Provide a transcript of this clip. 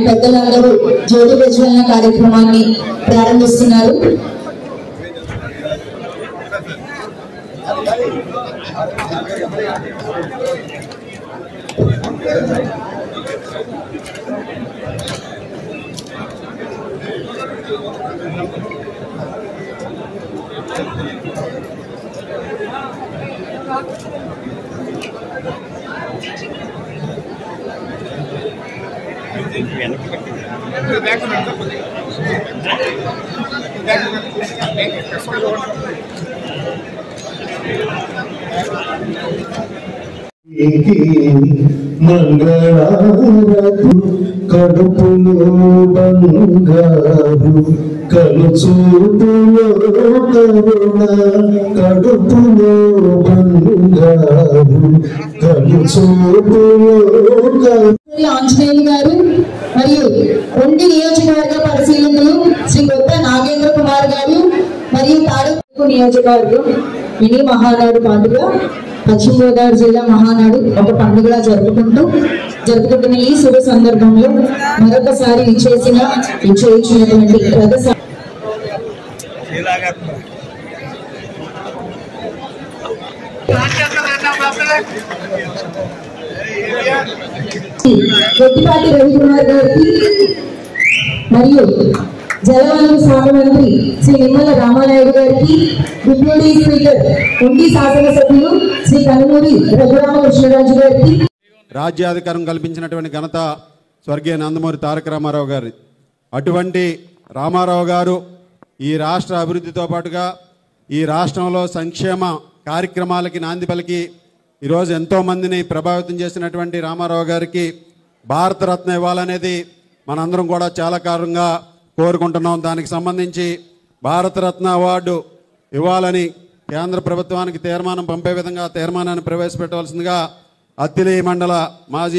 పెద్దలందరూ జ్యోతి ప్రజ్వలన కార్యక్రమాన్ని ప్రారంభిస్తున్నారు. మంగళారతు కడుపులో బంగారు కలుచూపులో కరుణ కడుపులో బంగారు కలుచూపులో ఆంజనేయులు గారు మరియు ఒంటి నియోజకవర్గ పరిశీలకులు శ్రీ కొత్త నాగేంద్ర కుమార్ గారు మరియు తాడూరు నియోజకవర్గం మినీ మహానాడు పాటుగా పశ్చిమ గోదావరి జిల్లా మహానాడు ఒక పండుగగా జరుపుకుంటున్న ఈ శుభ సందర్భంలో మరొకసారి ఇచ్చేసినటువంటి గొట్టిపాటి రవికుమార్ గారికి మరియు జలవనరుల శాఖ మంత్రి శ్రీ నిమ్మల రామానాయుడు గారికి, డిప్యూటీ స్పీకర్ ఉండి శాసనసభ్యులు శ్రీ కనుమూరి రఘురామకృష్ణరాజు గారికి రాజ్యాధికారం కల్పించినటువంటి ఘనత స్వర్గీయ నందమూరి తారక రామారావు గారి. అటువంటి రామారావు గారు ఈ రాష్ట్ర అభివృద్ధితో పాటుగా ఈ రాష్ట్రంలో సంక్షేమ కార్యక్రమాలకి నాంది పలికి ఈరోజు ఎంతోమందిని ప్రభావితం చేసినటువంటి రామారావు గారికి భారతరత్న ఇవ్వాలనేది మనందరం కూడా చాలా కాలంగా కోరుకుంటున్నాం. దానికి సంబంధించి భారతరత్న అవార్డు ఇవ్వాలని కేంద్ర ప్రభుత్వానికి తీర్మానం పంపే విధంగా తీర్మానాన్ని ప్రవేశపెట్టవలసిందిగా అత్తిలి మండల మాజీ